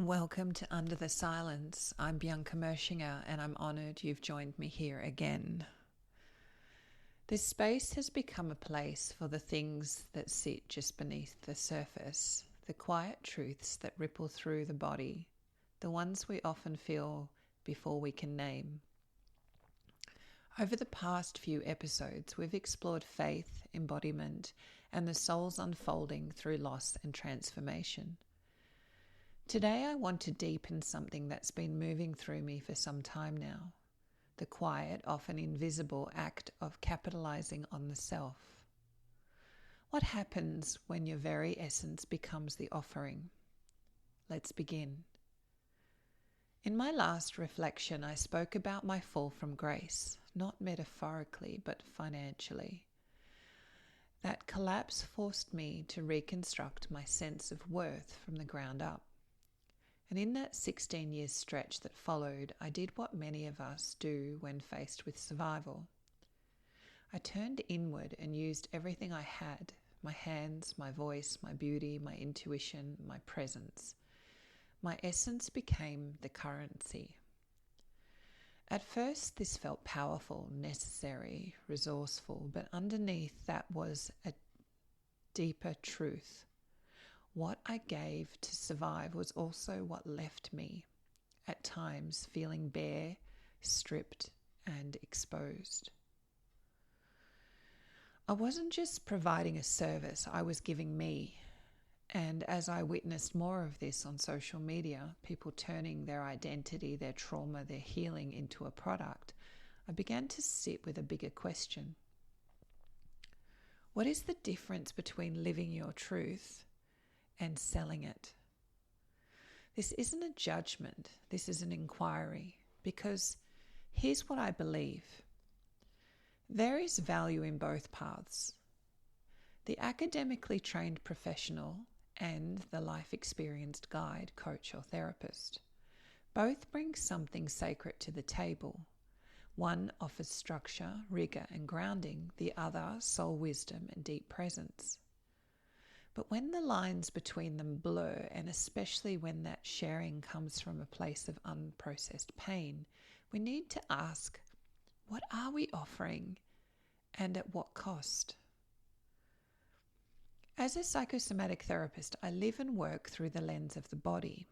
Welcome to Under the Silence. I'm Bianca Moeschinger and I'm honoured you've joined me here again. This space has become a place for the things that sit just beneath the surface, the quiet truths that ripple through the body, the ones we often feel before we can name. Over the past few episodes, we've explored faith, embodiment, and the soul's unfolding through loss and transformation. Today I want to deepen something that's been moving through me for some time now, the quiet, often invisible act of capitalizing on the self. What happens when your very essence becomes the offering? Let's begin. In my last reflection, I spoke about my fall from grace, not metaphorically, but financially. That collapse forced me to reconstruct my sense of worth from the ground up. And in that 16-year stretch that followed, I did what many of us do when faced with survival. I turned inward and used everything I had, my hands, my voice, my beauty, my intuition, my presence. My essence became the currency. At first, this felt powerful, necessary, resourceful, but underneath that was a deeper truth. What I gave to survive was also what left me, at times feeling bare, stripped, and exposed. I wasn't just providing a service, I was giving me. And as I witnessed more of this on social media, people turning their identity, their trauma, their healing into a product, I began to sit with a bigger question. What is the difference between living your truth and selling it? This isn't a judgment, this is an inquiry, because here's what I believe. There is value in both paths. The academically trained professional and the life-experienced guide, coach or therapist. Both bring something sacred to the table. One offers structure, rigor and grounding, the other soul wisdom and deep presence. But when the lines between them blur, and especially when that sharing comes from a place of unprocessed pain, we need to ask, what are we offering and at what cost? As a psychosomatic therapist, I live and work through the lens of the body.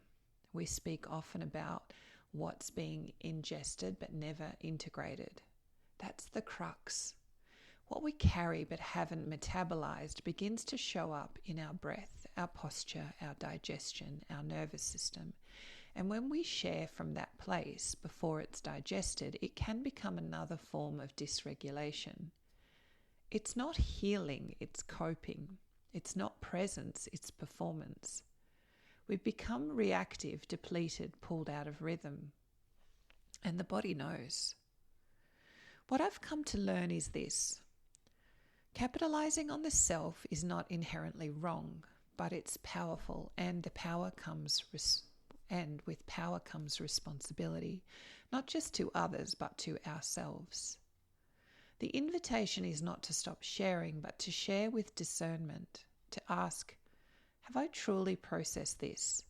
We speak often about what's being ingested but never integrated. That's the crux. What we carry but haven't metabolized begins to show up in our breath, our posture, our digestion, our nervous system. And when we share from that place before it's digested, it can become another form of dysregulation. It's not healing, it's coping. It's not presence, it's performance. We've become reactive, depleted, pulled out of rhythm. And the body knows. What I've come to learn is this. Capitalizing on the self is not inherently wrong, but it's powerful, and with power comes responsibility, not just to others, but to ourselves. The invitation is not to stop sharing, but to share with discernment, to ask, have I truly processed this?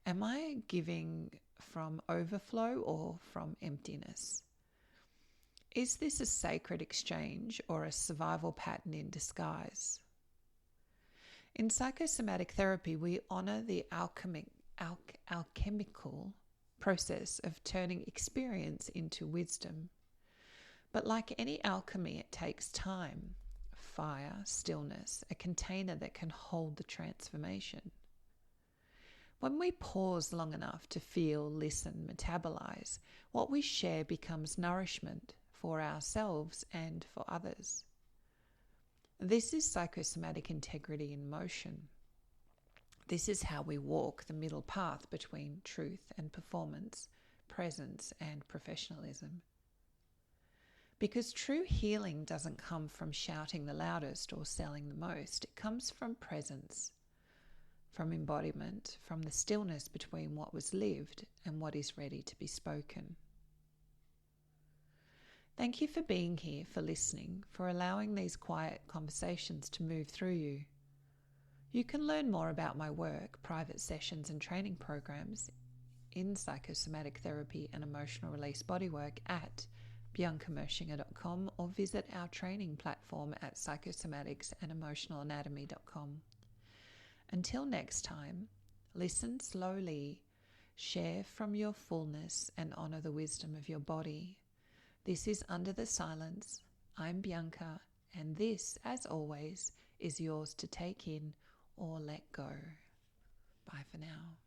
Am I giving from overflow or from emptiness? Is this a sacred exchange or a survival pattern in disguise? In psychosomatic therapy, we honor the alchemical process of turning experience into wisdom. But like any alchemy, it takes time, fire, stillness, a container that can hold the transformation. When we pause long enough to feel, listen, metabolize, what we share becomes nourishment for ourselves and for others. This is psychosomatic integrity in motion. This is how we walk the middle path between truth and performance, presence and professionalism. Because true healing doesn't come from shouting the loudest or selling the most. It comes from presence, from embodiment, from the stillness between what was lived and what is ready to be spoken. Thank you for being here, for listening, for allowing these quiet conversations to move through you. You can learn more about my work, private sessions and training programs in psychosomatic therapy and emotional release bodywork at biancamoeschinger.com or visit our training platform at psychosomatics&emotionalanatomy.com. Until next time, listen slowly, share from your fullness and honor the wisdom of your body. This is Under the Silence. I'm Bianca, and this, as always, is yours to take in or let go. Bye for now.